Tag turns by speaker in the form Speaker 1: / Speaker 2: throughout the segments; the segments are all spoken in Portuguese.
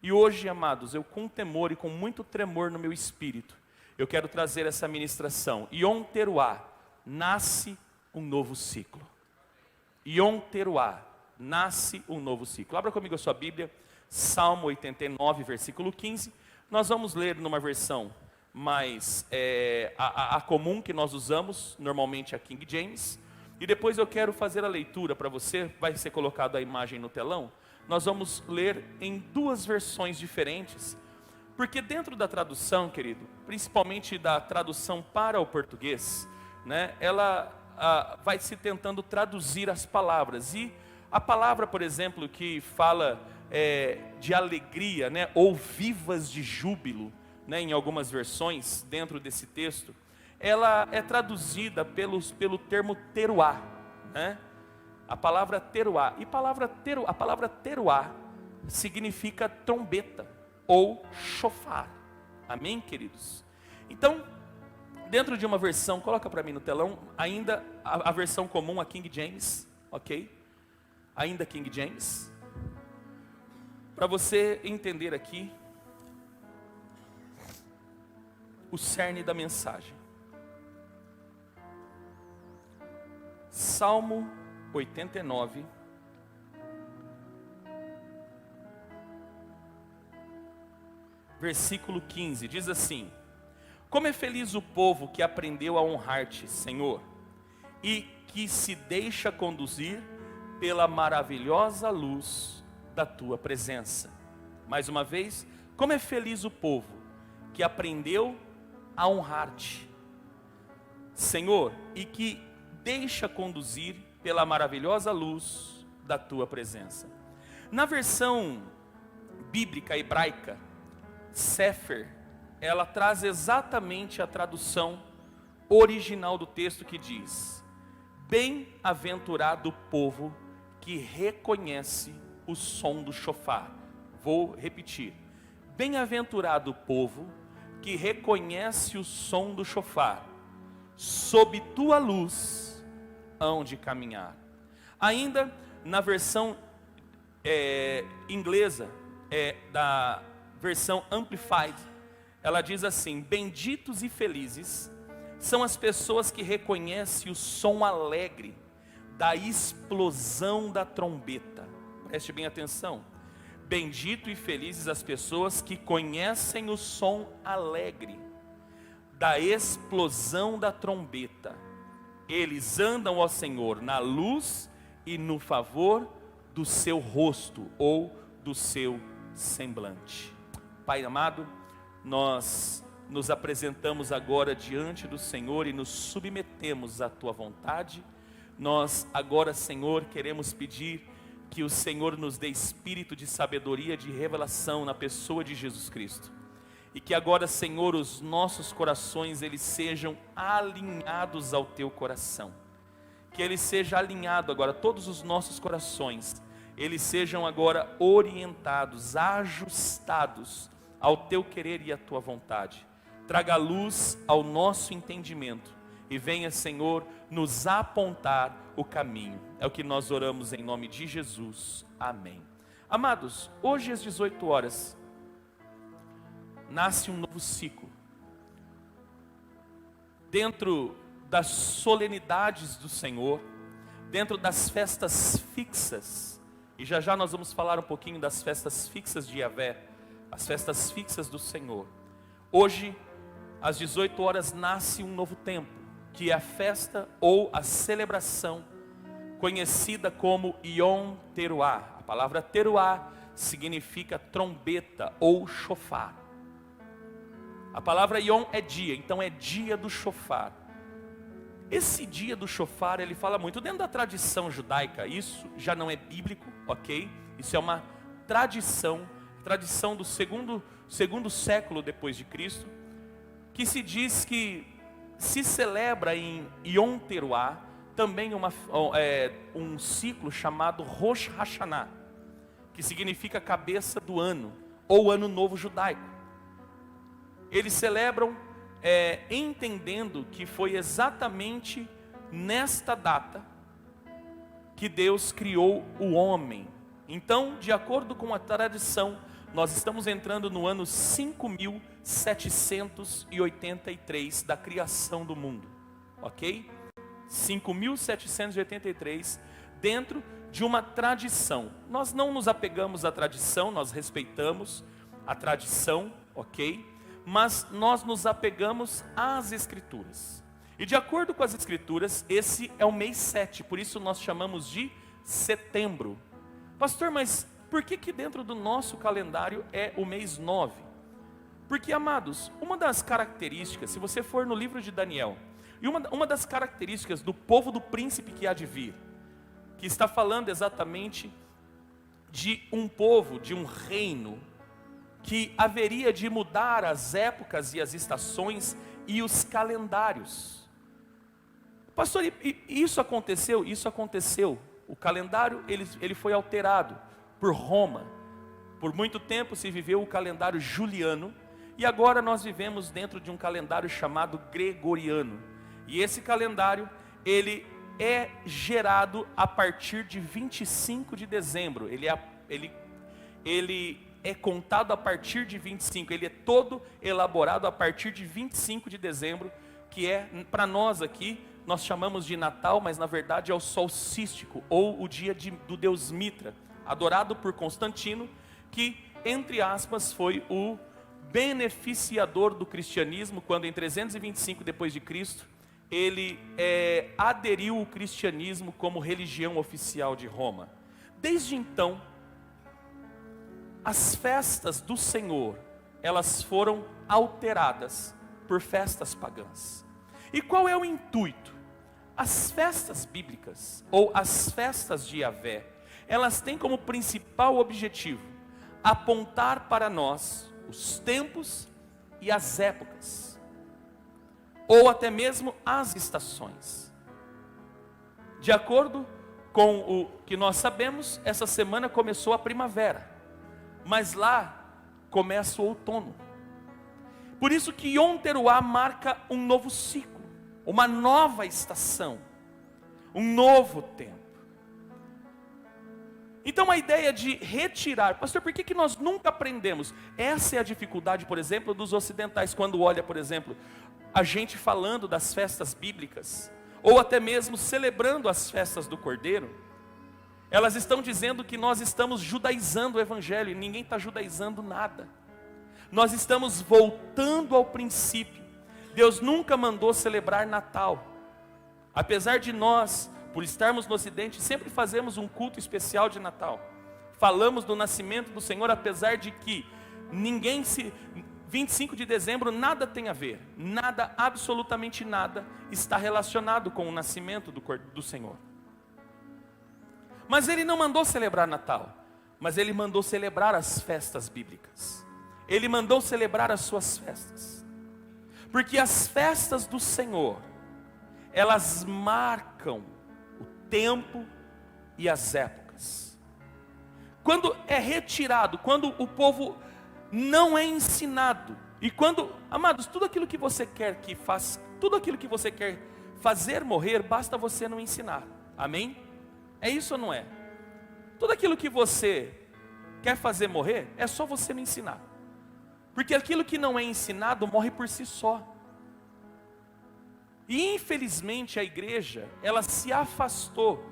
Speaker 1: E hoje, amados, eu com temor e com muito tremor no meu espírito, eu quero trazer essa ministração. Yom Teruah, nasce um novo ciclo. Yom Teruah, nasce um novo ciclo. Abra comigo a sua Bíblia, Salmo 89, versículo 15. Nós vamos ler numa versão mais a comum que nós usamos, normalmente a King James. E depois eu quero fazer a leitura para você, vai ser colocado a imagem no telão. Nós vamos ler em duas versões diferentes, porque dentro da tradução, querido, principalmente da tradução para o português, né, ela vai se tentando traduzir as palavras. E a palavra, por exemplo, que fala de alegria, né, ou vivas de júbilo, né, em algumas versões dentro desse texto, ela é traduzida pelo termo teruá, né? A palavra teruá. E a palavra teruá significa trombeta ou shofar. Amém, queridos? Então, dentro de uma versão, coloca para mim no telão, ainda a versão comum, a King James, ok? Ainda King James. Para você entender aqui o cerne da mensagem. Salmo 89, versículo 15, diz assim: como é feliz o povo que aprendeu a honrar-te, Senhor, e que se deixa conduzir pela maravilhosa luz da tua presença. Mais uma vez, como é feliz o povo que aprendeu a honrar-te, Senhor, e que deixa conduzir pela maravilhosa luz da tua presença. Na versão bíblica hebraica, Sefer, ela traz exatamente a tradução original do texto que diz: bem-aventurado o povo que reconhece o som do shofar. Vou repetir: bem-aventurado o povo que reconhece o som do shofar, sob tua luz hão de caminhar. Ainda na versão inglesa, da versão Amplified, ela diz assim: benditos e felizes são as pessoas que reconhecem o som alegre da explosão da trombeta. Preste bem atenção. Bendito e felizes as pessoas que conhecem o som alegre da explosão da trombeta. Eles andam, ó Senhor, na luz e no favor do seu rosto ou do seu semblante. Pai amado, nós nos apresentamos agora diante do Senhor e nos submetemos à tua vontade. Nós agora, Senhor, queremos pedir que o Senhor nos dê espírito de sabedoria, de revelação na pessoa de Jesus Cristo. E que agora, Senhor, os nossos corações, eles sejam alinhados ao teu coração. Que ele seja alinhado agora, todos os nossos corações, eles sejam agora orientados, ajustados ao teu querer e à tua vontade. Traga luz ao nosso entendimento e venha, Senhor, nos apontar o caminho. É o que nós oramos em nome de Jesus. Amém. Amados, hoje às 18 horas, nasce um novo ciclo. Dentro das solenidades do Senhor, dentro das festas fixas, e já já nós vamos falar um pouquinho das festas fixas de Yahvé, as festas fixas do Senhor. Hoje, às 18 horas, nasce um novo tempo, que é a festa ou a celebração conhecida como Yom Teruah. A palavra Teruah significa trombeta ou shofar. A palavra Yom é dia, então é dia do shofar. Esse dia do shofar, ele fala muito dentro da tradição judaica. Isso já não é bíblico, ok? Isso é uma tradição do segundo século depois de Cristo, que se diz que se celebra em Yom Teruah também um ciclo chamado Rosh Hashanah, que significa cabeça do ano, ou ano novo judaico. Eles celebram entendendo que foi exatamente nesta data que Deus criou o homem. Então, de acordo com a tradição, nós estamos entrando no ano 5.783 da criação do mundo, ok? 5.783, dentro de uma tradição. Nós não nos apegamos à tradição, nós respeitamos a tradição, ok? Mas nós nos apegamos às Escrituras. E de acordo com as Escrituras, esse é o mês 7, por isso nós chamamos de setembro. Pastor, mas por que dentro do nosso calendário é o mês 9? Porque, amados, uma das características, se você for no livro de Daniel, e uma das características do povo do príncipe que há de vir, que está falando exatamente de um povo, de um reino, que haveria de mudar as épocas e as estações e os calendários. Pastor, isso aconteceu? Isso aconteceu. O calendário ele foi alterado por Roma. Por muito tempo se viveu o calendário juliano, e agora nós vivemos dentro de um calendário chamado gregoriano. E esse calendário, ele é gerado a partir de 25 de dezembro. Ele é contado a partir de 25, ele é todo elaborado a partir de 25 de dezembro, que é, para nós aqui, nós chamamos de Natal, mas na verdade é o solstício, ou o dia do deus Mitra, adorado por Constantino, que, entre aspas, foi o beneficiador do cristianismo, quando em 325 depois de Cristo, ele aderiu o cristianismo como religião oficial de Roma. Desde então, as festas do Senhor, elas foram alteradas por festas pagãs. E qual é o intuito? As festas bíblicas, ou as festas de Yahvé, elas têm como principal objetivo apontar para nós os tempos e as épocas, ou até mesmo as estações. De acordo com o que nós sabemos, essa semana começou a primavera, mas lá começa o outono. Por isso que Yom Teruah marca um novo ciclo, uma nova estação, um novo tempo. Então a ideia de retirar, pastor, por que nós nunca aprendemos? Essa é a dificuldade, por exemplo, dos ocidentais, quando olha, por exemplo, a gente falando das festas bíblicas, ou até mesmo celebrando as festas do Cordeiro. Elas estão dizendo que nós estamos judaizando o Evangelho, e ninguém está judaizando nada. Nós estamos voltando ao princípio. Deus nunca mandou celebrar Natal. Apesar de nós, por estarmos no Ocidente, sempre fazemos um culto especial de Natal. Falamos do nascimento do Senhor, apesar de que 25 de dezembro nada tem a ver. Nada, absolutamente nada, está relacionado com o nascimento do Senhor. Mas Ele não mandou celebrar Natal, mas Ele mandou celebrar as festas bíblicas. Ele mandou celebrar as suas festas, porque as festas do Senhor, elas marcam o tempo e as épocas. Quando é retirado, quando o povo não é ensinado, e quando, amados, tudo aquilo que você quer que faça, tudo aquilo que você quer fazer morrer, basta você não ensinar, amém? É isso ou não é? Tudo aquilo que você quer fazer morrer, é só você não ensinar. Porque aquilo que não é ensinado morre por si só. E infelizmente a igreja, ela se afastou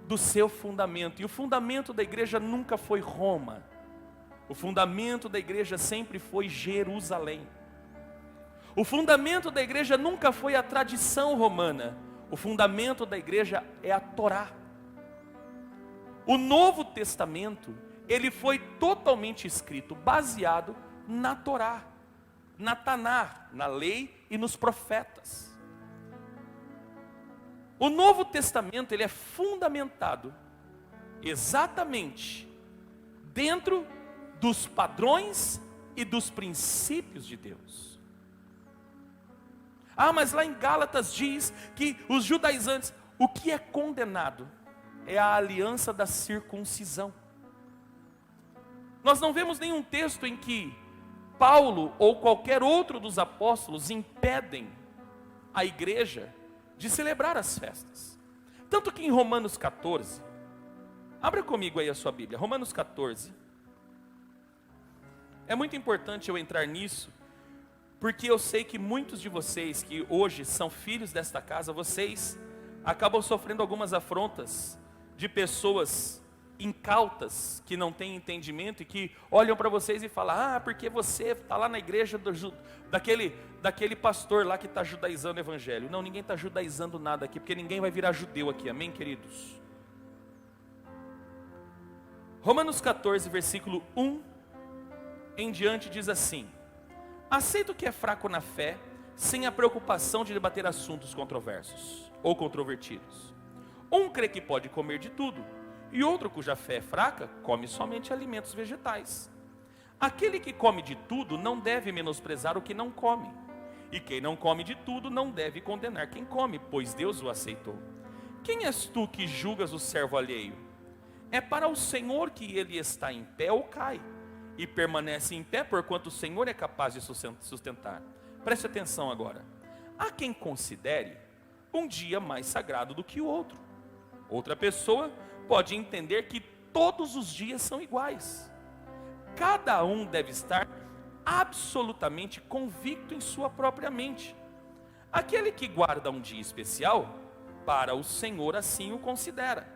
Speaker 1: do seu fundamento. E o fundamento da igreja nunca foi Roma. O fundamento da igreja sempre foi Jerusalém. O fundamento da igreja nunca foi a tradição romana. O fundamento da igreja é a Torá. O Novo Testamento, ele foi totalmente escrito, baseado na Torá, na Taná, na lei e nos profetas. O Novo Testamento, ele é fundamentado exatamente dentro dos padrões e dos princípios de Deus. Ah, mas lá em Gálatas diz que os judaizantes, o que é condenado é a aliança da circuncisão. Nós não vemos nenhum texto em que Paulo ou qualquer outro dos apóstolos impedem a igreja de celebrar as festas. Tanto que em Romanos 14, abra comigo aí a sua Bíblia, Romanos 14, É muito importante eu entrar nisso, porque eu sei que muitos de vocês que hoje são filhos desta casa, vocês acabam sofrendo algumas afrontas de pessoas incautas, que não têm entendimento e que olham para vocês e falam: porque você está lá na igreja daquele pastor lá que está judaizando o evangelho. Não, ninguém está judaizando nada aqui, porque ninguém vai virar judeu aqui, amém, queridos? Romanos 14, versículo 1 em diante diz assim: aceito que é fraco na fé, sem a preocupação de debater assuntos controversos ou controvertidos. Um crê que pode comer de tudo, e outro cuja fé é fraca, come somente alimentos vegetais. Aquele que come de tudo não deve menosprezar o que não come, e quem não come de tudo não deve condenar quem come, pois Deus o aceitou. Quem és tu que julgas o servo alheio? É para o Senhor que ele está em pé ou cai, e permanece em pé, porquanto o Senhor é capaz de sustentar. Preste atenção agora. Há quem considere um dia mais sagrado do que o outro. Outra pessoa pode entender que todos os dias são iguais. Cada um deve estar absolutamente convicto em sua própria mente. Aquele que guarda um dia especial, para o Senhor assim o considera.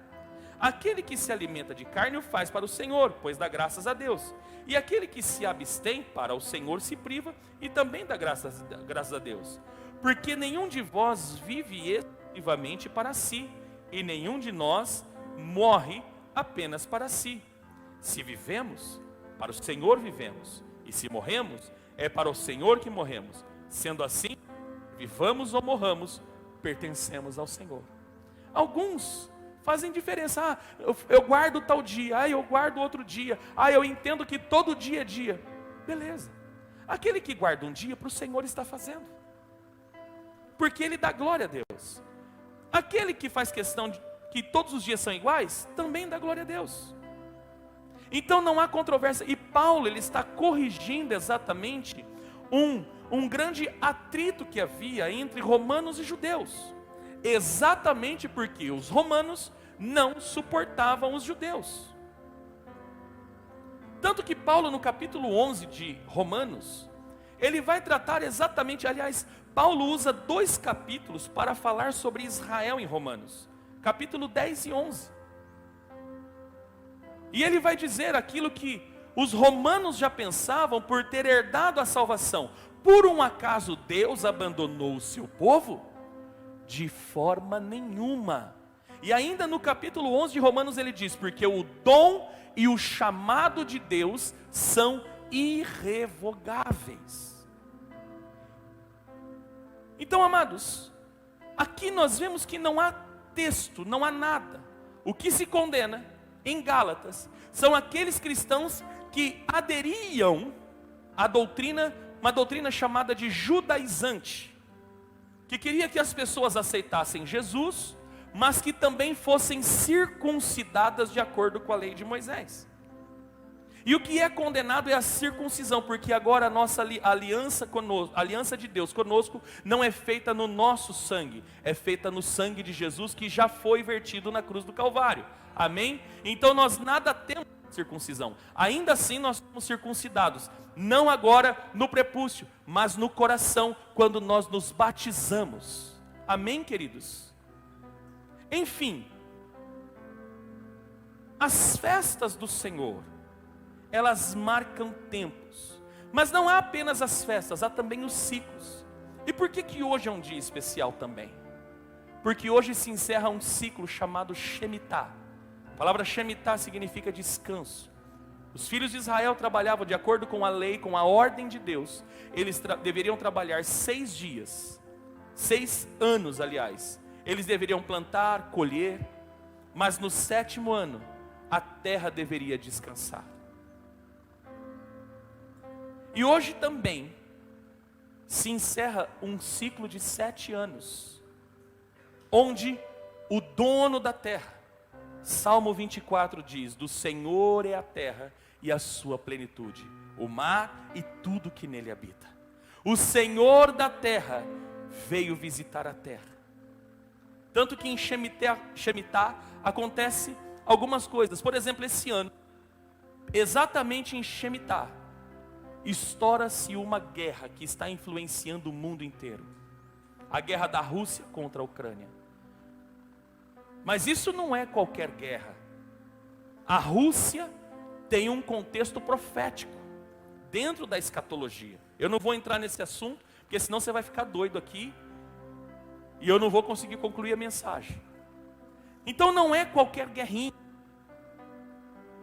Speaker 1: Aquele que se alimenta de carne o faz para o Senhor, pois dá graças a Deus. E aquele que se abstém para o Senhor se priva e também dá graças a Deus. Porque nenhum de vós vive exclusivamente para si, e nenhum de nós morre apenas para si. Se vivemos, para o Senhor vivemos, e se morremos, é para o Senhor que morremos. Sendo assim, vivamos ou morramos, pertencemos ao Senhor. Alguns fazem diferença. Eu guardo tal dia, eu guardo outro dia, eu entendo que todo dia é dia. Beleza. Aquele que guarda um dia, para o Senhor está fazendo, porque Ele dá glória a Deus. Aquele que faz questão de que todos os dias são iguais, também dá glória a Deus. Então não há controvérsia. E Paulo, ele está corrigindo exatamente um grande atrito que havia entre romanos e judeus. Exatamente porque os romanos não suportavam os judeus. Tanto que Paulo, no capítulo 11 de Romanos, ele vai tratar exatamente, aliás, Paulo usa 2 capítulos para falar sobre Israel em Romanos, capítulo 10 e 11. E ele vai dizer aquilo que os romanos já pensavam por ter herdado a salvação. Por um acaso Deus abandonou o seu povo? De forma nenhuma. E ainda no capítulo 11 de Romanos ele diz: porque o dom e o chamado de Deus são irrevogáveis. Então, amados, aqui nós vemos que não há texto, não há nada. O que se condena em Gálatas são aqueles cristãos que aderiam à doutrina, uma doutrina chamada de judaizante, que queria que as pessoas aceitassem Jesus, mas que também fossem circuncidadas de acordo com a lei de Moisés. E o que é condenado é a circuncisão, porque agora a nossa aliança conosco, a aliança de Deus conosco, não é feita no nosso sangue, é feita no sangue de Jesus, que já foi vertido na cruz do Calvário. Amém? Então nós nada temos de circuncisão. Ainda assim nós somos circuncidados, não agora no prepúcio, mas no coração, quando nós nos batizamos. Amém, queridos? Enfim, as festas do Senhor, elas marcam tempos, mas não há apenas as festas, há também os ciclos. E por que hoje é um dia especial também? Porque hoje se encerra um ciclo chamado Shemitah. A palavra Shemitah significa descanso. Os filhos de Israel trabalhavam de acordo com a lei, com a ordem de Deus. Eles deveriam trabalhar 6 dias, 6 anos aliás. Eles deveriam plantar, colher, mas no 7º ano, a terra deveria descansar. E hoje também se encerra um ciclo de 7 anos, onde o dono da terra, Salmo 24 diz: do Senhor é a terra e a sua plenitude, o mar e tudo que nele habita. O Senhor da terra veio visitar a terra. Tanto que em Shemitah acontece algumas coisas. Por exemplo, esse ano, exatamente em Shemitah, estoura-se uma guerra que está influenciando o mundo inteiro. A guerra da Rússia contra a Ucrânia. Mas isso não é qualquer guerra. A Rússia tem um contexto profético dentro da escatologia. Eu não vou entrar nesse assunto, porque senão você vai ficar doido aqui e eu não vou conseguir concluir a mensagem. Então não é qualquer guerrinha.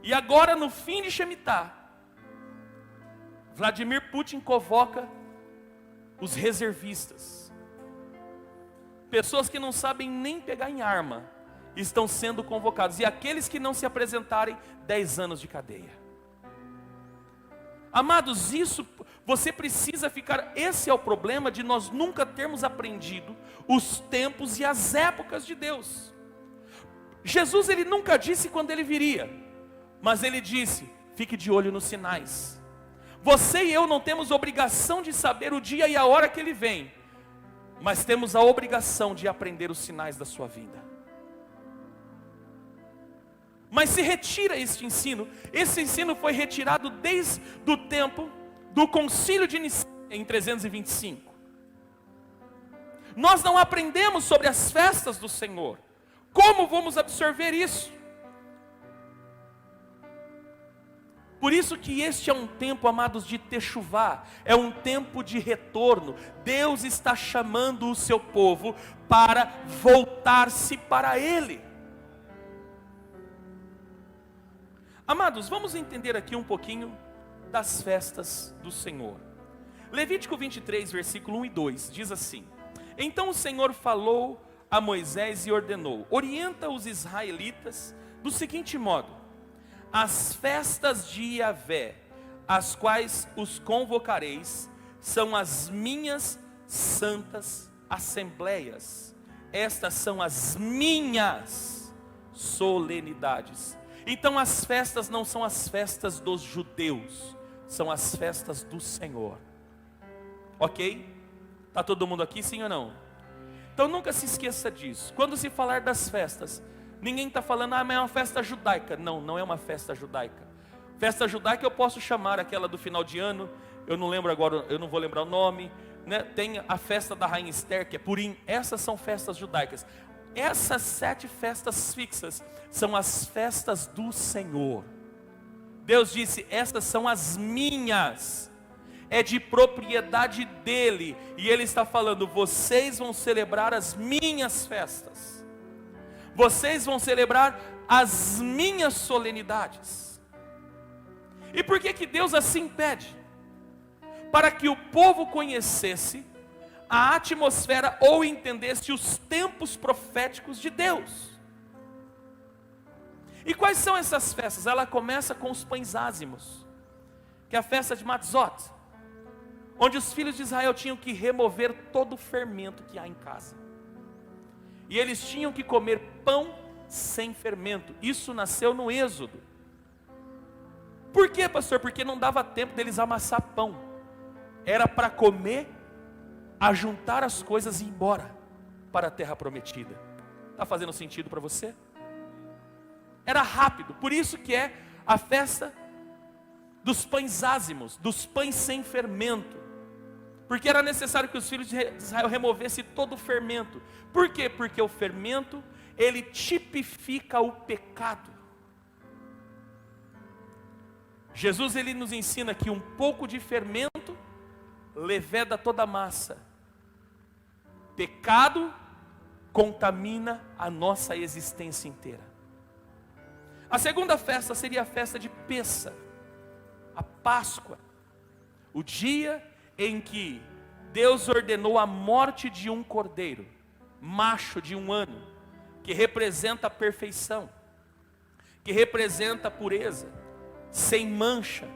Speaker 1: E agora, no fim de Shemitah, Vladimir Putin convoca os reservistas. Pessoas que não sabem nem pegar em arma estão sendo convocados. E aqueles que não se apresentarem, 10 anos de cadeia. Amados, isso você precisa ficar. Esse é o problema de nós nunca termos aprendido os tempos e as épocas de Deus. Jesus, ele nunca disse quando ele viria, mas ele disse: fique de olho nos sinais. Você e eu não temos obrigação de saber o dia e a hora que ele vem, mas temos a obrigação de aprender os sinais da sua vinda. Mas se retira este ensino. Esse ensino foi retirado desde o tempo do concílio de Nicéia, em 325. Nós não aprendemos sobre as festas do Senhor. Como vamos absorver isso? Por isso que este é um tempo, amados, de techuvá, é um tempo de retorno. Deus está chamando o seu povo para voltar-se para Ele. Amados, vamos entender aqui um pouquinho das festas do Senhor. Levítico 23, versículo 1 e 2, diz assim: Então o Senhor falou a Moisés e ordenou: orienta os israelitas do seguinte modo: as festas de Yahvé, as quais os convocareis, são as minhas santas assembleias. Estas são as minhas solenidades. Então as festas não são as festas dos judeus, são as festas do Senhor. Ok? Está todo mundo aqui, sim ou não? Então nunca se esqueça disso. Quando se falar das festas, ninguém está falando: mas é uma festa judaica. Não, não é uma festa judaica. Festa judaica eu posso chamar aquela do final de ano, eu não lembro agora, eu não vou lembrar o nome, né? Tem a festa da Rainha Esther, que é Purim. Essas são festas judaicas. Essas 7 festas fixas são as festas do Senhor. Deus disse: essas são as minhas, é de propriedade dele. E ele está falando: vocês vão celebrar as minhas festas, vocês vão celebrar as minhas solenidades. E por que que Deus assim pede? Para que o povo conhecesse a atmosfera ou entendesse os tempos proféticos de Deus. E quais são essas festas? Ela começa com os pães ázimos, que é a festa de Matzot, onde os filhos de Israel tinham que remover todo o fermento que há em casa. E eles tinham que comer pão sem fermento. Isso nasceu no Êxodo. Por quê, pastor? Porque não dava tempo deles amassar pão. Era para comer, ajuntar as coisas e ir embora para a terra prometida. Está fazendo sentido para você? Era rápido. Por isso que é a festa dos pães ázimos, dos pães sem fermento. Porque era necessário que os filhos de Israel removessem todo o fermento. Por quê? Porque o fermento, ele tipifica o pecado. Jesus, ele nos ensina que um pouco de fermento leveda toda a massa. Pecado contamina a nossa existência inteira. A segunda festa seria a festa de Pêssah, a Páscoa, o dia em que Deus ordenou a morte de um cordeiro, macho de 1 ano, que representa a perfeição, que representa a pureza, sem mancha.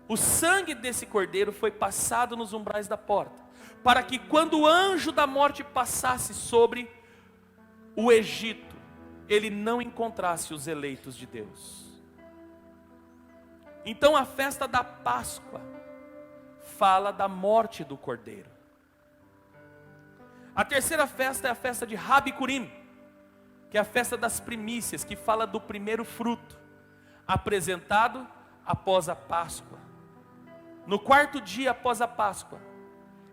Speaker 1: O sangue desse cordeiro foi passado nos umbrais da porta, para que quando o anjo da morte passasse sobre o Egito, ele não encontrasse os eleitos de Deus. Então a festa da Páscoa fala da morte do cordeiro. A terceira festa é a festa de Rabi Kurim, que é a festa das primícias, que fala do primeiro fruto. apresentado após a Páscoa. No quarto dia após a Páscoa,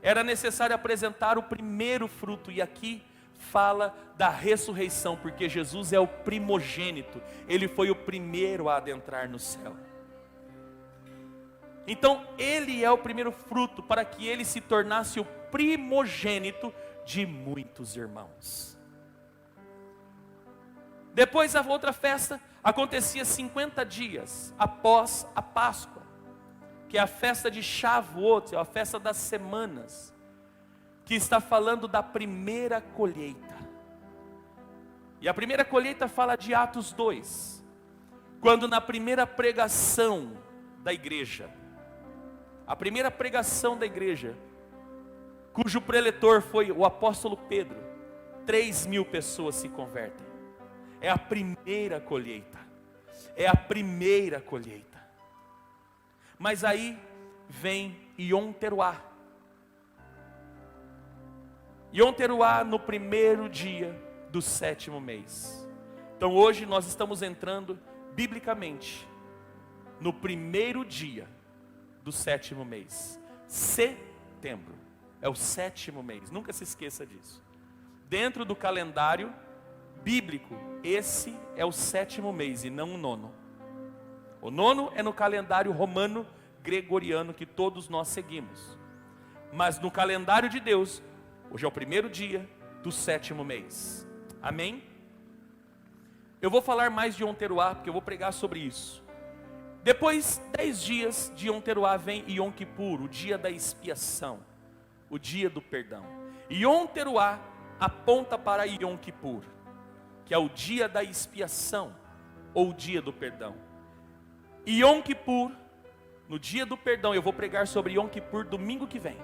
Speaker 1: era necessário apresentar o primeiro fruto, e aqui fala da ressurreição, porque Jesus é o primogênito, ele foi o primeiro a adentrar no céu. Então ele é o primeiro fruto, para que ele se tornasse o primogênito de muitos irmãos. Depois a outra festa acontecia 50 dias após a Páscoa, que é a festa de Shavuot, é a festa das semanas, que está falando da primeira colheita. E a primeira colheita fala de Atos 2, quando na primeira pregação da igreja, a primeira pregação da igreja, cujo preletor foi o apóstolo Pedro, 3.000 pessoas se convertem. É a primeira colheita, é a primeira colheita. Mas aí vem Yom Teruah. Yom Teruah no primeiro dia do 7º mês. Então hoje nós estamos entrando biblicamente no primeiro dia do 7º mês. Setembro é o 7º mês, nunca se esqueça disso. Dentro do calendário bíblico, esse é o 7º mês e não o 9º. O 9º é no calendário romano gregoriano que todos nós seguimos. Mas no calendário de Deus, hoje é o primeiro dia do 7º mês. Amém? Eu vou falar mais de Yom Teruah, porque eu vou pregar sobre isso. Depois, 10 dias de Yom Teruah vem Yom Kippur, o dia da expiação, o dia do perdão. Yom Teruah aponta para Yom Kippur, que é o dia da expiação, ou o dia do perdão. Yom Kippur, no dia do perdão, eu vou pregar sobre Yom Kippur domingo que vem.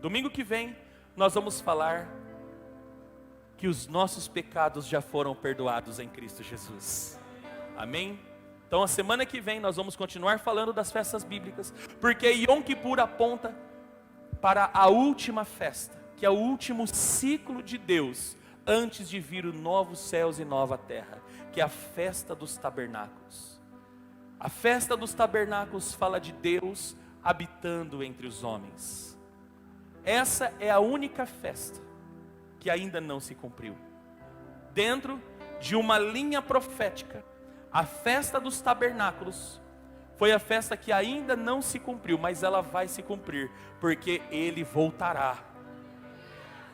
Speaker 1: Domingo que vem, nós vamos falar que os nossos pecados já foram perdoados em Cristo Jesus. Amém? Então a semana que vem nós vamos continuar falando das festas bíblicas, porque Yom Kippur aponta para a última festa, que é o último ciclo de Deus, antes de vir os novos céus e nova terra, que é a festa dos tabernáculos. A festa dos tabernáculos fala de Deus habitando entre os homens. Essa é a única festa que ainda não se cumpriu. Dentro de uma linha profética, a festa dos tabernáculos foi a festa que ainda não se cumpriu, mas ela vai se cumprir, porque ele voltará.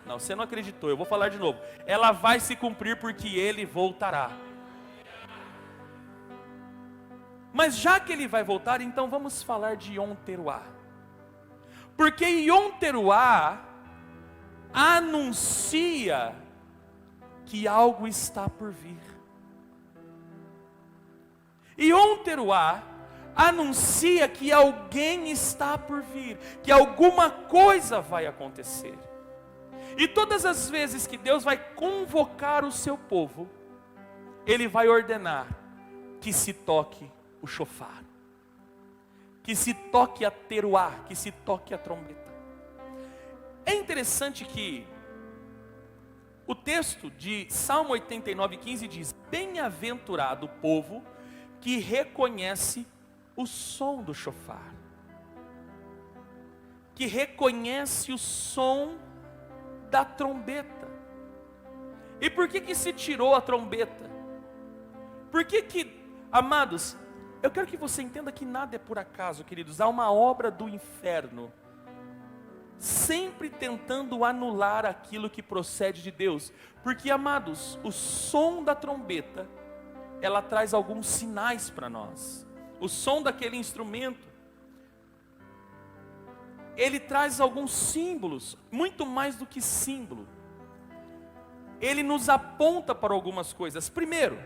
Speaker 1: Não, você não acreditou, eu vou falar de novo. Ela vai se cumprir porque ele voltará. Mas já que ele vai voltar, então vamos falar de Yom Teruah. Porque Yom Teruah anuncia que algo está por vir. Yom Teruah anuncia que alguém está por vir, que alguma coisa vai acontecer. E todas as vezes que Deus vai convocar o seu povo, Ele vai ordenar que se toque o shofar, que se toque a teruá, que se toque a trombeta. É interessante que o texto de Salmo 89:15 diz: bem-aventurado o povo que reconhece o som do shofar, que reconhece o som da trombeta. E por que se tirou a trombeta? Por que, amados, eu quero que você entenda que nada é por acaso, queridos. Há uma obra do inferno sempre tentando anular aquilo que procede de Deus. Porque, amados, o som da trombeta, ela traz alguns sinais para nós. O som daquele instrumento, ele traz alguns símbolos, muito mais do que símbolo. Ele nos aponta para algumas coisas. Primeiro,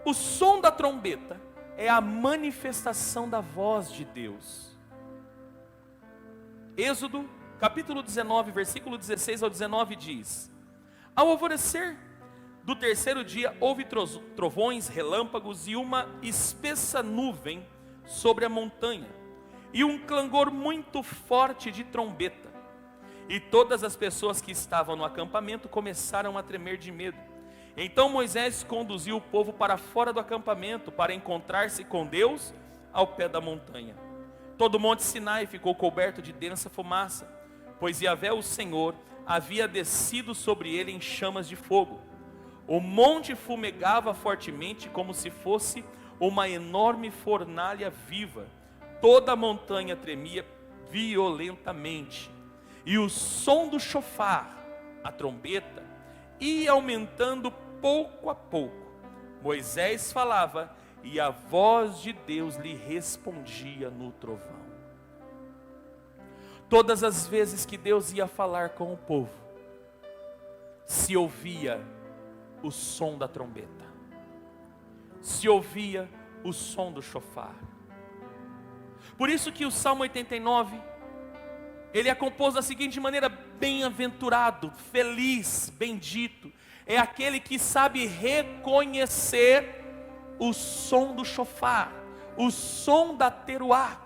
Speaker 1: o som da trombeta é a manifestação da voz de Deus. Êxodo, capítulo 19, versículo 16 ao 19 diz: ao alvorecer do terceiro dia, houve trovões, relâmpagos e uma espessa nuvem sobre a montanha, e um clangor muito forte de trombeta. E todas as pessoas que estavam no acampamento começaram a tremer de medo. Então Moisés conduziu o povo para fora do acampamento, para encontrar-se com Deus ao pé da montanha. Todo o monte Sinai ficou coberto de densa fumaça, pois Yahvé, o Senhor, havia descido sobre ele em chamas de fogo. O monte fumegava fortemente, como se fosse uma enorme fornalha viva. Toda a montanha tremia violentamente, e o som do chofar, a trombeta, ia aumentando pouco a pouco. Moisés falava e a voz de Deus lhe respondia no trovão. Todas as vezes que Deus ia falar com o povo, se ouvia o som da trombeta, se ouvia o som do chofar. Por isso que o Salmo 89, ele é composto da seguinte maneira: bem-aventurado, feliz, bendito, é aquele que sabe reconhecer o som do chofar, o som da teruá.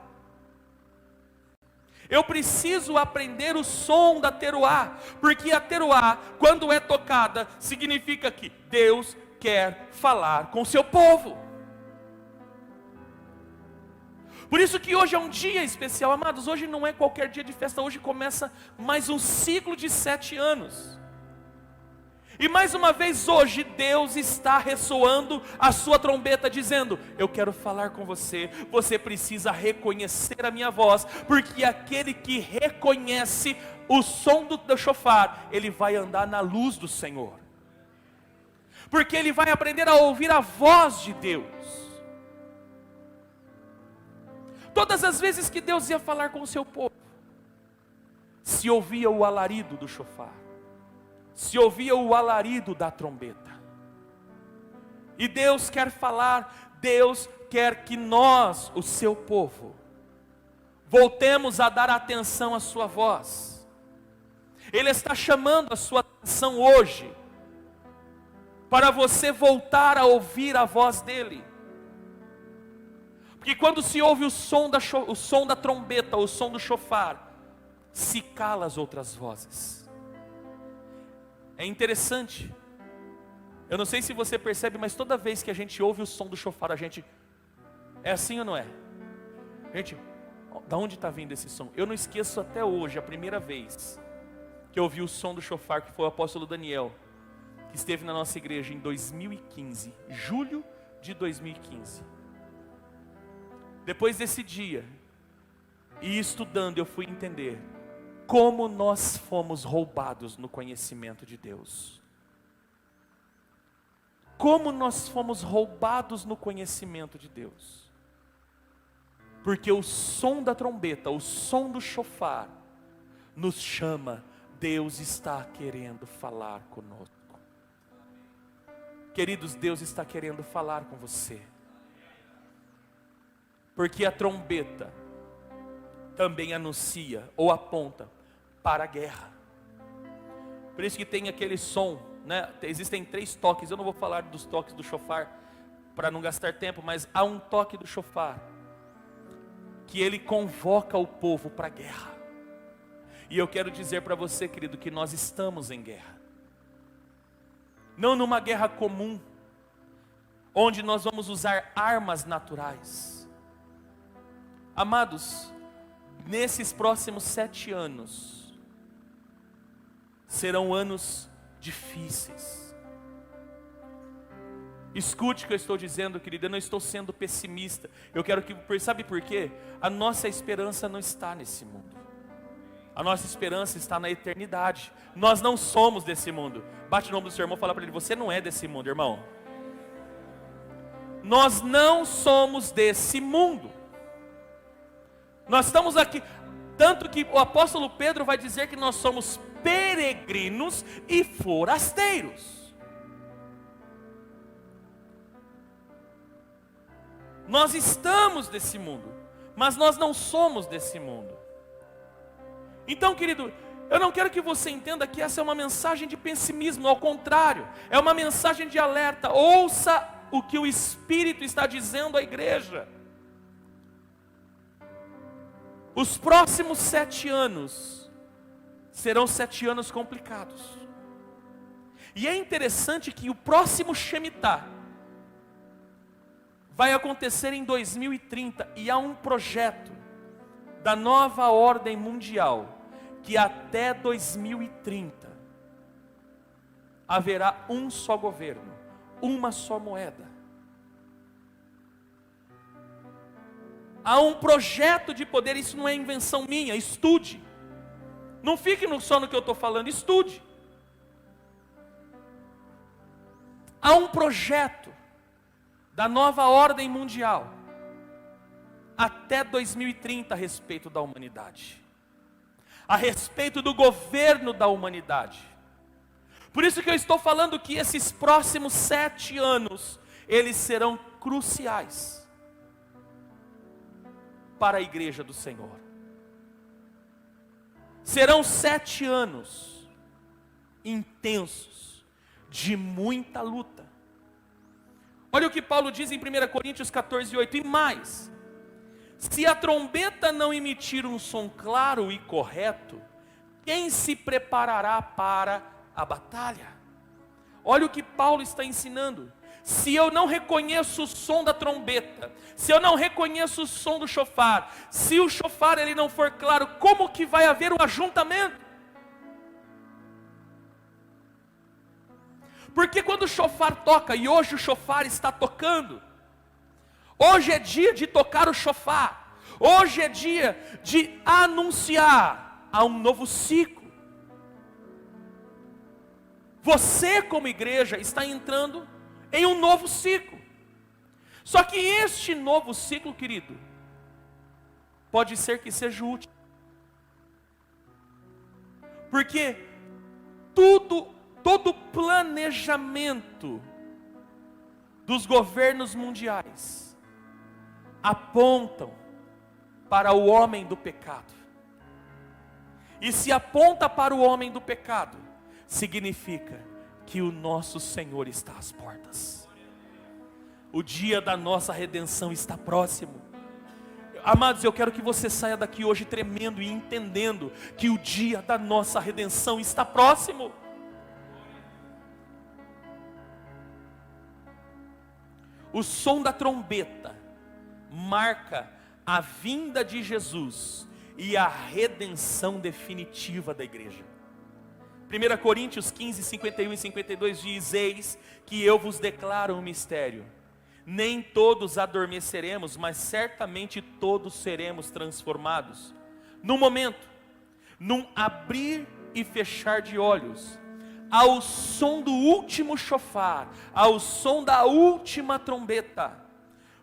Speaker 1: Eu preciso aprender o som da teruá, porque a teruá, quando é tocada, significa que Deus quer falar com o seu povo. Por isso que hoje é um dia especial, amados. Hoje não é qualquer dia de festa, hoje começa mais um ciclo de 7 anos. E mais uma vez hoje Deus está ressoando a sua trombeta, dizendo: eu quero falar com você, você precisa reconhecer a minha voz, porque aquele que reconhece o som do chofar, ele vai andar na luz do Senhor, porque ele vai aprender a ouvir a voz de Deus. Todas as vezes que Deus ia falar com o seu povo, se ouvia o alarido do chofar, se ouvia o alarido da trombeta. E Deus quer falar, Deus quer que nós, o seu povo, voltemos a dar atenção à sua voz. Ele está chamando a sua atenção hoje, para você voltar a ouvir a voz dele. Porque quando se ouve o som da trombeta, o som do chofar, se cala as outras vozes. É interessante, eu não sei se você percebe, mas toda vez que a gente ouve o som do chofar, a gente, é assim ou não é? Gente, da onde está vindo esse som? Eu não esqueço até hoje, a primeira vez que eu ouvi o som do chofar, que foi o apóstolo Daniel, que esteve na nossa igreja em 2015, julho de 2015. Depois desse dia, e estudando, eu fui entender como nós fomos roubados no conhecimento de Deus. Como nós fomos roubados no conhecimento de Deus. Porque o som da trombeta, o som do chofar, nos chama, Deus está querendo falar conosco. Queridos, Deus está querendo falar com você. Porque a trombeta também anuncia ou aponta para a guerra. Por isso que tem aquele som, né? Existem 3 toques. Eu não vou falar dos toques do chofar para não gastar tempo, mas há um toque do chofar que ele convoca o povo para a guerra. E eu quero dizer para você, querido, que nós estamos em guerra. Não numa guerra comum, onde nós vamos usar armas naturais. Amados, nesses próximos 7 anos, serão anos difíceis. Escute o que eu estou dizendo, querido, eu não estou sendo pessimista. Eu quero que, sabe por quê? A nossa esperança não está nesse mundo. A nossa esperança está na eternidade. Nós não somos desse mundo. Bate no ombro do seu irmão e fala para ele: você não é desse mundo, irmão. Nós não somos desse mundo. Nós estamos aqui, tanto que o apóstolo Pedro vai dizer que nós somos peregrinos e forasteiros. Nós estamos desse mundo, mas nós não somos desse mundo. Então, querido, eu não quero que você entenda que essa é uma mensagem de pessimismo, ao contrário, é uma mensagem de alerta. Ouça o que o Espírito está dizendo à igreja. Os próximos 7 anos serão 7 anos complicados. E é interessante que o próximo Shemitah vai acontecer em 2030, e há um projeto da nova ordem mundial, que até 2030 haverá um só governo, uma só moeda. Há um projeto de poder, isso não é invenção minha, estude. Não fique só no que eu estou falando, estude. Há um projeto da nova ordem mundial até 2030 a respeito da humanidade, a respeito do governo da humanidade. Por isso que eu estou falando que esses próximos 7 anos, eles serão cruciais para a igreja do Senhor. Serão 7 anos intensos, de muita luta. Olha o que Paulo diz em 1 Coríntios 14:8, e mais: se a trombeta não emitir um som claro e correto, quem se preparará para a batalha? Olha o que Paulo está ensinando. Se eu não reconheço o som da trombeta, se eu não reconheço o som do chofar, se o chofar ele não for claro, como que vai haver um ajuntamento? Porque quando o chofar toca, e hoje o chofar está tocando, hoje é dia de tocar o chofar, hoje é dia de anunciar a um novo ciclo. Você como igreja está entrando em um novo ciclo. Só que este novo ciclo, querido, pode ser que seja útil, porque todo planejamento dos governos mundiais apontam para o homem do pecado. E se aponta para o homem do pecado, significa que o nosso Senhor está às portas. O dia da nossa redenção está próximo. Amados, eu quero que você saia daqui hoje tremendo e entendendo que o dia da nossa redenção está próximo. O som da trombeta marca a vinda de Jesus e a redenção definitiva da igreja. 1 Coríntios 15, 51 e 52 diz: eis que eu vos declaro um mistério. Nem todos adormeceremos, mas certamente todos seremos transformados. Num momento, num abrir e fechar de olhos, ao som do último chofar, ao som da última trombeta.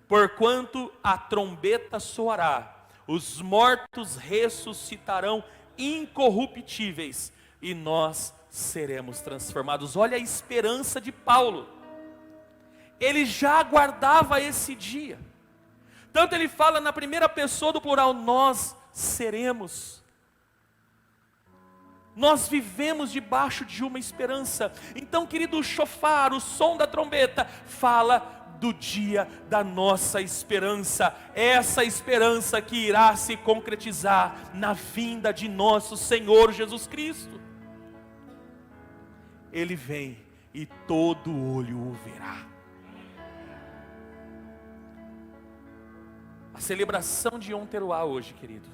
Speaker 1: Porquanto a trombeta soará, os mortos ressuscitarão incorruptíveis, e nós seremos transformados. Olha a esperança de Paulo. Ele já aguardava esse dia. Tanto ele fala na primeira pessoa do plural: nós seremos. Nós vivemos debaixo de uma esperança. Então, querido, o chofar, o som da trombeta, fala do dia da nossa esperança. Essa esperança que irá se concretizar na vinda de nosso Senhor Jesus Cristo. Ele vem e todo olho o verá. A celebração de Yom Teruah hoje, querido,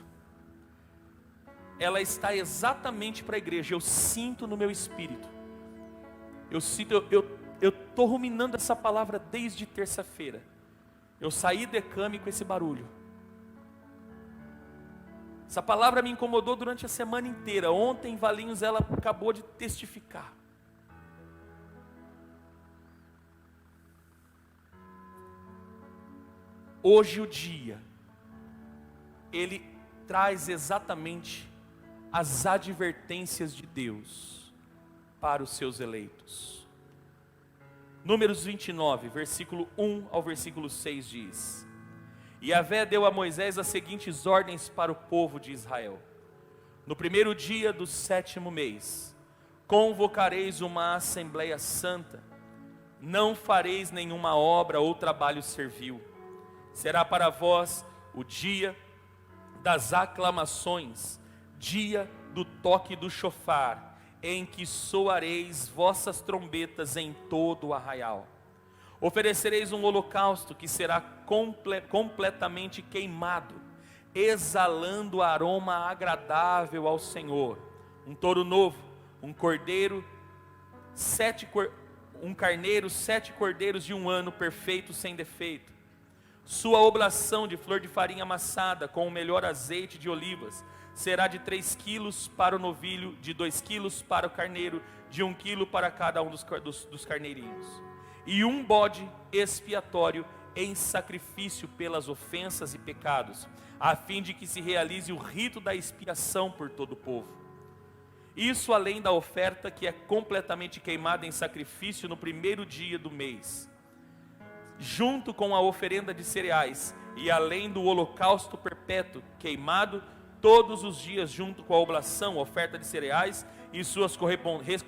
Speaker 1: ela está exatamente para a igreja. Eu sinto no meu espírito. Eu estou ruminando essa palavra desde terça-feira. Eu saí de cama com esse barulho. Essa palavra me incomodou durante a semana inteira. Ontem, Valinhos, ela acabou de testificar. Hoje o dia, ele traz exatamente as advertências de Deus para os seus eleitos. Números 29, versículo 1 ao versículo 6 diz: E Yahvé deu a Moisés as seguintes ordens para o povo de Israel: no primeiro dia do 7º mês, convocareis uma assembleia santa, não fareis nenhuma obra ou trabalho servil. Será para vós o dia das aclamações, dia do toque do chofar, em que soareis vossas trombetas em todo o arraial. Oferecereis um holocausto que será completamente queimado, exalando aroma agradável ao Senhor. Um touro novo, um carneiro, 7 cordeiros de 1 ano, perfeito, sem defeito. Sua oblação de flor de farinha amassada, com o melhor azeite de olivas, será de 3 quilos para o novilho, de 2 quilos para o carneiro, de 1 quilo para cada um dos carneirinhos. E um bode expiatório em sacrifício pelas ofensas e pecados, a fim de que se realize o rito da expiação por todo o povo. Isso além da oferta que é completamente queimada em sacrifício no primeiro dia do mês, junto com a oferenda de cereais, e além do holocausto perpétuo queimado todos os dias, junto com a oblação, oferta de cereais e suas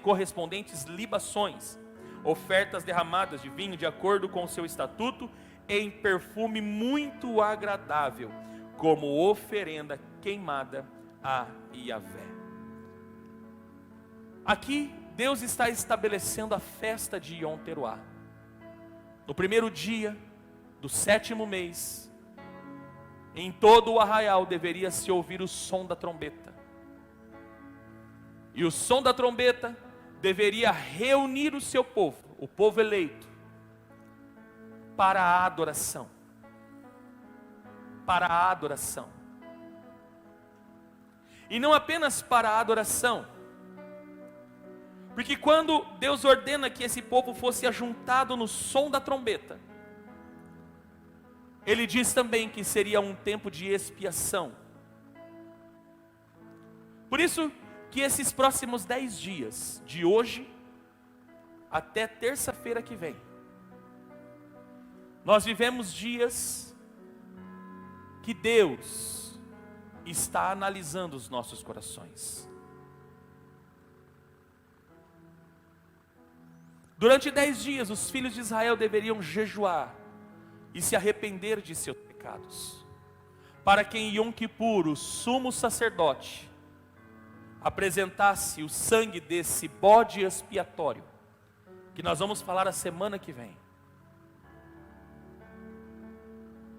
Speaker 1: correspondentes libações, ofertas derramadas de vinho de acordo com o seu estatuto, em perfume muito agradável, como oferenda queimada a Yahvé. Aqui Deus está estabelecendo a festa de Yom Teruá. No primeiro dia do 7º mês, em todo o arraial deveria se ouvir o som da trombeta. E o som da trombeta deveria reunir o seu povo, o povo eleito, para a adoração. Para a adoração. E não apenas para a adoração, porque quando Deus ordena que esse povo fosse ajuntado no som da trombeta, Ele diz também que seria um tempo de expiação. Por isso que esses próximos 10 dias, de hoje até terça-feira que vem, nós vivemos dias que Deus está analisando os nossos corações. Durante 10 dias, os filhos de Israel deveriam jejuar e se arrepender de seus pecados, para que em Yom Kippur o sumo sacerdote apresentasse o sangue desse bode expiatório, que nós vamos falar a semana que vem.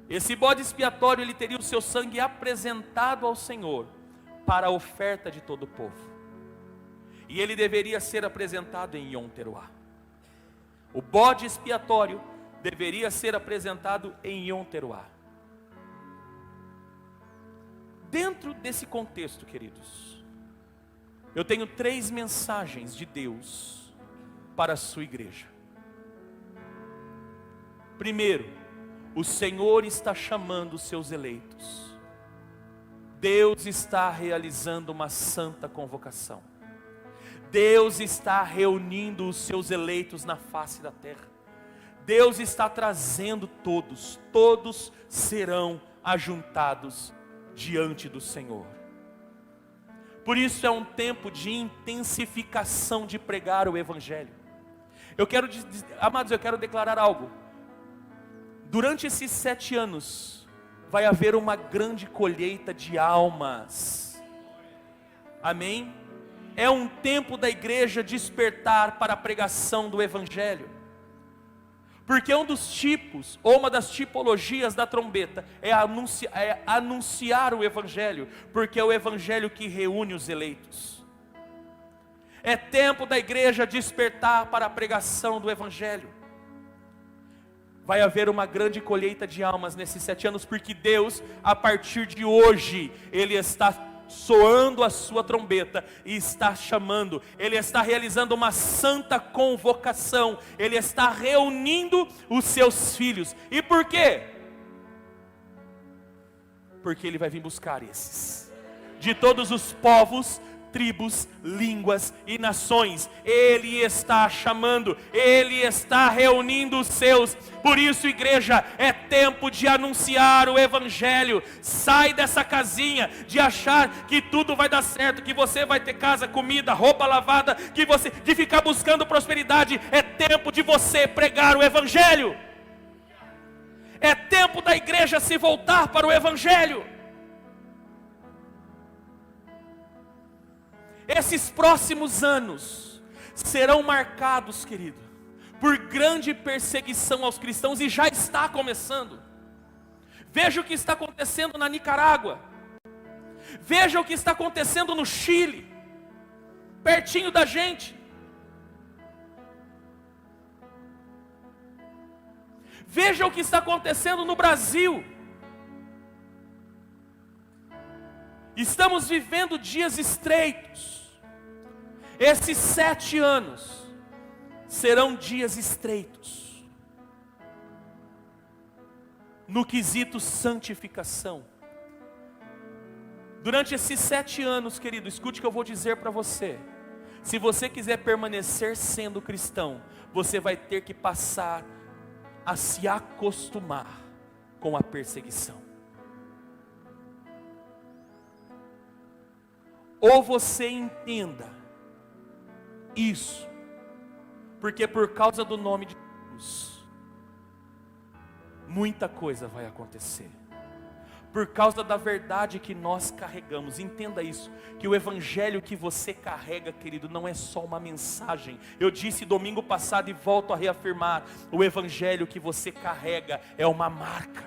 Speaker 1: Esse bode expiatório, ele teria o seu sangue apresentado ao Senhor, para a oferta de todo o povo, e ele deveria ser apresentado em Yom Teruá. O bode expiatório deveria ser apresentado em Yom Teruá. Dentro desse contexto, queridos, eu tenho 3 mensagens de Deus para a sua igreja. Primeiro, o Senhor está chamando os seus eleitos. Deus está realizando uma santa convocação. Deus está reunindo os seus eleitos na face da terra. Deus está trazendo todos serão ajuntados diante do Senhor. Por isso é um tempo de intensificação de pregar o Evangelho. Amados, eu quero declarar algo. Durante esses 7 anos, vai haver uma grande colheita de almas. Amém? É um tempo da igreja despertar para a pregação do Evangelho. Porque um dos tipos, ou uma das tipologias da trombeta, é anunciar o Evangelho, porque é o Evangelho que reúne os eleitos. É tempo da igreja despertar para a pregação do Evangelho. Vai haver uma grande colheita de almas nesses 7 anos, porque Deus, a partir de hoje, Ele está soando a sua trombeta e está chamando, Ele está realizando uma santa convocação, Ele está reunindo os seus filhos. E por quê? Porque Ele vai vir buscar esses, de todos os povos, tribos, línguas e nações. Ele está chamando, Ele está reunindo os seus. Por isso, igreja, é tempo de anunciar o Evangelho. Sai dessa casinha de achar que tudo vai dar certo, que você vai ter casa, comida, roupa lavada, de ficar buscando prosperidade. É tempo de você pregar o Evangelho. É tempo da igreja se voltar para o Evangelho. Esses próximos anos serão marcados, querido, por grande perseguição aos cristãos, e já está começando. Veja o que está acontecendo na Nicarágua. Veja o que está acontecendo no Chile, pertinho da gente. Veja o que está acontecendo no Brasil. Estamos vivendo dias estreitos. Esses 7 anos serão dias estreitos no quesito santificação. Durante esses 7 anos, querido, escute o que eu vou dizer para você. Se você quiser permanecer sendo cristão, você vai ter que passar a se acostumar com a perseguição. Ou você entenda isso, porque por causa do nome de Jesus, muita coisa vai acontecer. Por causa da verdade que nós carregamos. Entenda isso, que o evangelho que você carrega, querido, não é só uma mensagem. Eu disse domingo passado e volto a reafirmar: o evangelho que você carrega é uma marca,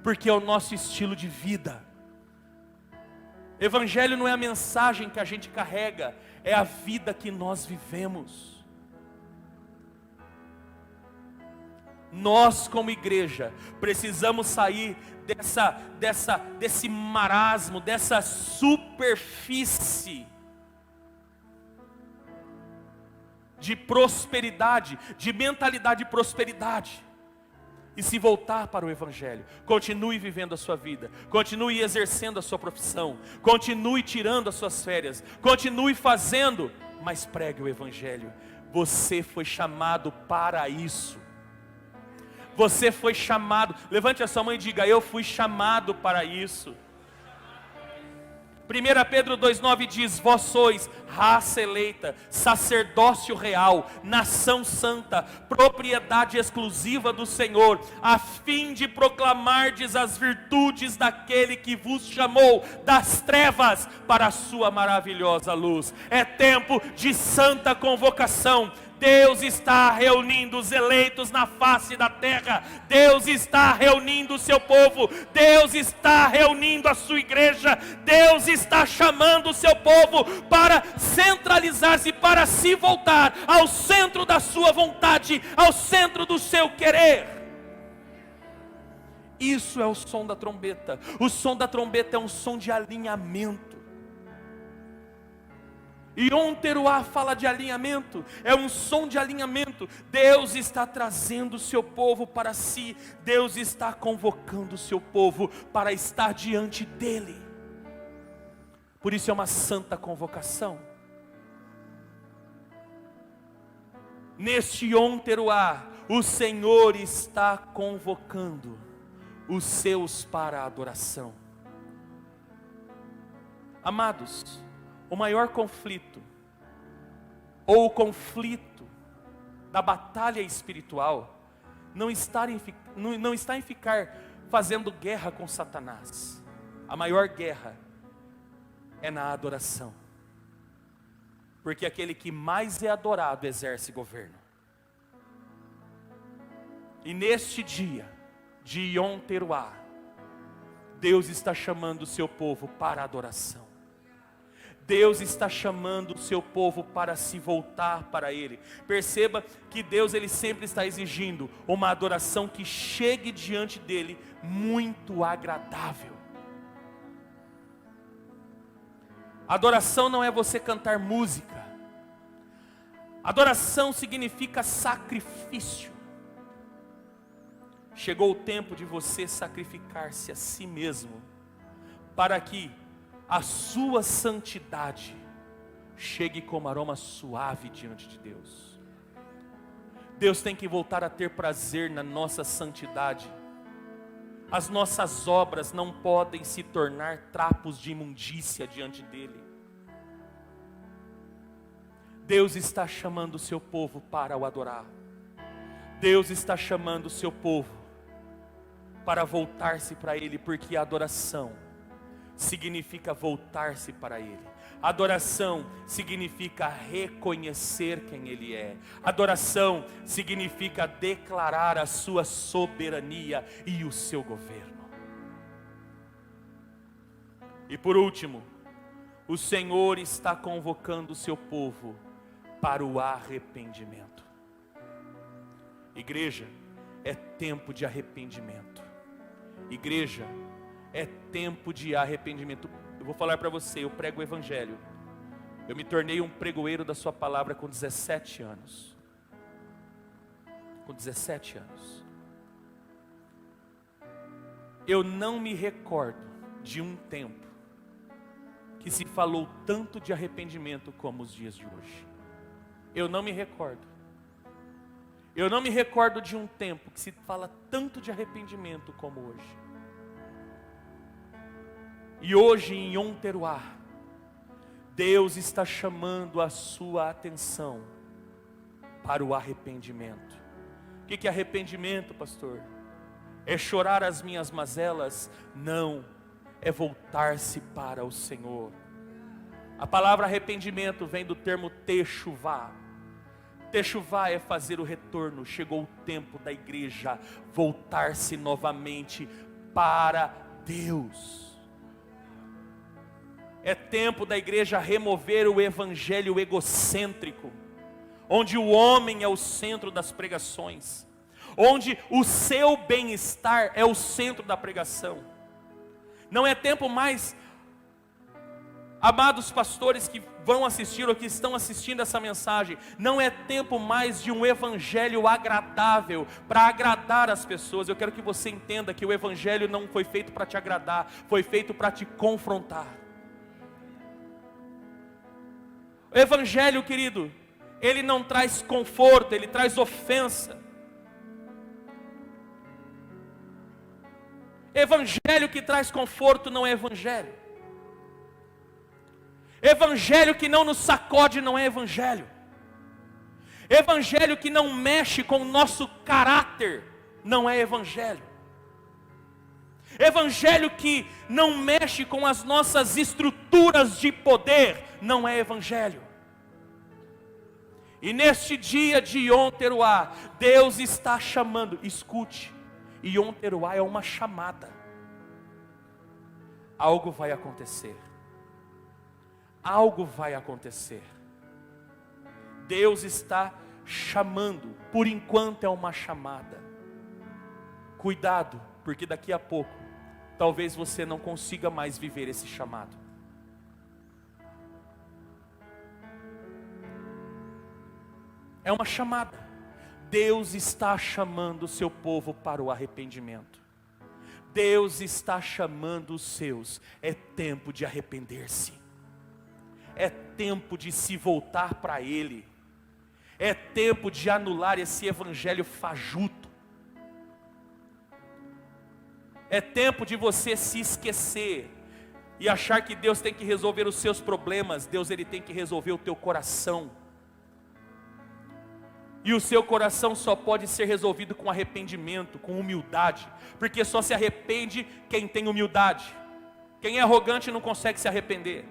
Speaker 1: porque é o nosso estilo de vida. Evangelho não é a mensagem que a gente carrega, é a vida que nós vivemos. Nós, como igreja, precisamos sair desse marasmo, dessa superfície de prosperidade, de mentalidade de prosperidade, e se voltar para o evangelho. Continue vivendo a sua vida, continue exercendo a sua profissão, continue tirando as suas férias, continue fazendo, mas pregue o evangelho. Você foi chamado para isso. Você foi chamado. Levante a sua mão e diga: eu fui chamado para isso. 1 Pedro 2,9 diz: vós sois raça eleita, sacerdócio real, nação santa, propriedade exclusiva do Senhor, a fim de proclamardes as virtudes daquele que vos chamou das trevas para a sua maravilhosa luz. É tempo de santa convocação. Deus está reunindo os eleitos na face da terra. Deus está reunindo o seu povo. Deus está reunindo a sua igreja. Deus está chamando o seu povo para centralizar-se, para se voltar ao centro da sua vontade, ao centro do seu querer. Isso é o som da trombeta. O som da trombeta é um som de alinhamento. Yom Teruah fala de alinhamento, é um som de alinhamento. Deus está trazendo o seu povo para si. Deus está convocando o seu povo para estar diante dEle. Por isso é uma santa convocação. Neste Yom Teruah, o Senhor está convocando os seus para a adoração. Amados, o maior conflito, ou o conflito da batalha espiritual, não está em ficar fazendo guerra com Satanás. A maior guerra é na adoração, porque aquele que mais é adorado exerce governo. E neste dia de Yom Teruah, Deus está chamando o seu povo para a adoração. Deus está chamando o seu povo para se voltar para Ele. Perceba que Deus, Ele sempre está exigindo uma adoração que chegue diante dEle muito agradável. Adoração não é você cantar música. Adoração significa sacrifício. Chegou o tempo de você sacrificar-se a si mesmo, para que a sua santidade chegue como aroma suave diante de Deus. Deus tem que voltar a ter prazer na nossa santidade. As nossas obras não podem se tornar trapos de imundícia diante dEle. Deus está chamando o seu povo para o adorar. Deus está chamando o seu povo para voltar-se para Ele, porque a adoração significa voltar-se para Ele. Adoração significa reconhecer quem Ele é. Adoração significa declarar a sua soberania e o seu governo. E por último, o Senhor está convocando o seu povo para o arrependimento. Igreja, é tempo de arrependimento. Igreja, é tempo de arrependimento. Eu vou falar para você, eu prego o Evangelho. Eu me tornei um pregoeiro da sua palavra com 17 anos. Com 17 anos. Eu não me recordo de um tempo que se falou tanto de arrependimento como os dias de hoje. Eu não me recordo. Eu não me recordo de um tempo que se fala tanto de arrependimento como hoje. E hoje em Yom Teruah, Deus está chamando a sua atenção para o arrependimento. O que é arrependimento, pastor? É chorar as minhas mazelas? Não, é voltar-se para o Senhor. A palavra arrependimento vem do termo techuvá. Techuvá é fazer o retorno. Chegou o tempo da igreja voltar-se novamente para Deus. É tempo da igreja remover o evangelho egocêntrico, onde o homem é o centro das pregações, onde o seu bem-estar é o centro da pregação. Não é tempo mais, amados pastores que vão assistir ou que estão assistindo essa mensagem, não é tempo mais de um evangelho agradável, para agradar as pessoas. Eu quero que você entenda que o evangelho não foi feito para te agradar, foi feito para te confrontar. O evangelho, querido, ele não traz conforto, ele traz ofensa. Evangelho que traz conforto não é evangelho. Evangelho que não nos sacode não é evangelho. Evangelho que não mexe com o nosso caráter não é evangelho. Evangelho que não mexe com as nossas estruturas de poder não é evangelho. E neste dia de Yom Teruah, Deus está chamando, escute, Yom Teruah é uma chamada. Algo vai acontecer. Algo vai acontecer. Deus está chamando, por enquanto é uma chamada. Cuidado, porque daqui a pouco, talvez você não consiga mais viver esse chamado. É uma chamada. Deus está chamando o seu povo para o arrependimento. Deus está chamando os seus. É tempo de arrepender-se. É tempo de se voltar para Ele. É tempo de anular esse evangelho fajuto. É tempo de você se esquecer e achar que Deus tem que resolver os seus problemas. Deus, Ele tem que resolver o teu coração. E o seu coração só pode ser resolvido com arrependimento, com humildade. Porque só se arrepende quem tem humildade. Quem é arrogante não consegue se arrepender.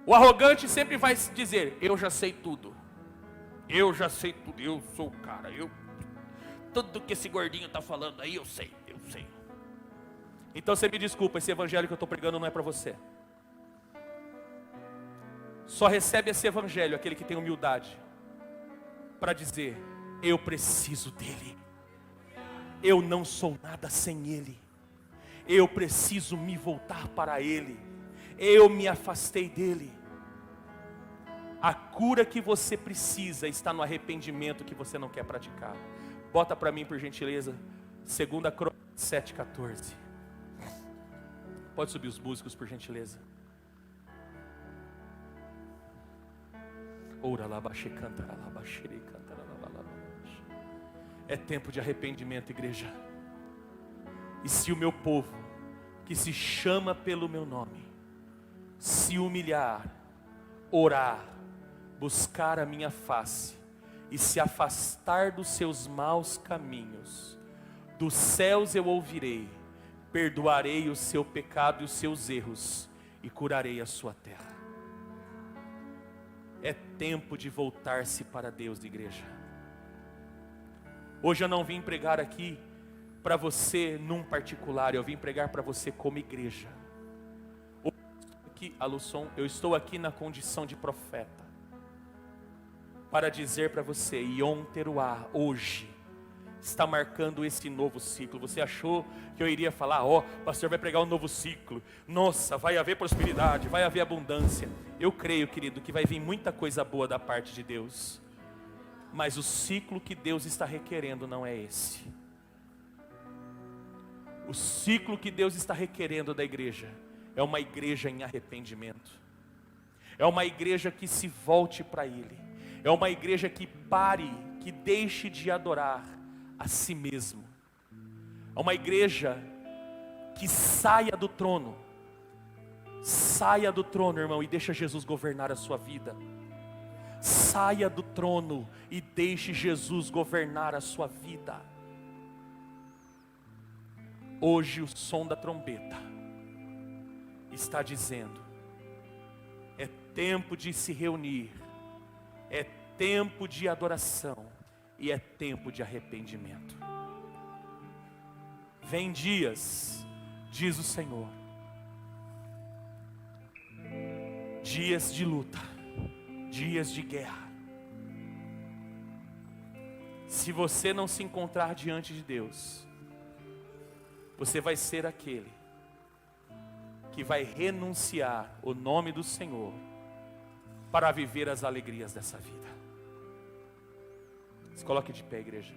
Speaker 1: O arrogante sempre vai dizer: eu já sei tudo. Eu já sei tudo, eu sou o cara. Tudo que esse gordinho está falando aí, eu sei. Então você me desculpa, esse evangelho que eu estou pregando não é para você. Só recebe esse evangelho aquele que tem humildade para dizer: eu preciso dele. Eu não sou nada sem ele. Eu preciso me voltar para ele. Eu me afastei dele. A cura que você precisa está no arrependimento que você não quer praticar. Bota para mim, por gentileza, 2 Crônicas 7,14. Pode subir os músicos, por gentileza. É tempo de arrependimento, igreja. E se o meu povo, que se chama pelo meu nome, se humilhar, orar, buscar a minha face e se afastar dos seus maus caminhos, dos céus eu ouvirei, perdoarei o seu pecado e os seus erros, e curarei a sua terra. É tempo de voltar-se para Deus, igreja. Hoje eu não vim pregar aqui para você num particular, eu vim pregar para você como igreja. Eu estou aqui na condição de profeta, para dizer para você, Yom Teruah, hoje, está marcando esse novo ciclo. Você achou que eu iria falar, o pastor vai pregar um novo ciclo, nossa, vai haver prosperidade, vai haver abundância. Eu creio, querido, que vai vir muita coisa boa da parte de Deus, mas o ciclo que Deus está requerendo não é esse. O ciclo que Deus está requerendo da igreja é uma igreja em arrependimento, é uma igreja que se volte para Ele, é uma igreja que pare, que deixe de adorar a si mesmo, é uma igreja que saia do trono, irmão, e deixa Jesus governar a sua vida. Saia do trono e deixe Jesus governar a sua vida. Hoje o som da trombeta está dizendo, é tempo de se reunir, é tempo de adoração e é tempo de arrependimento. Vem dias, diz o Senhor, dias de luta, dias de guerra. Se você não se encontrar diante de Deus, você vai ser aquele que vai renunciar o nome do Senhor para viver as alegrias dessa vida. Se coloque de pé, igreja.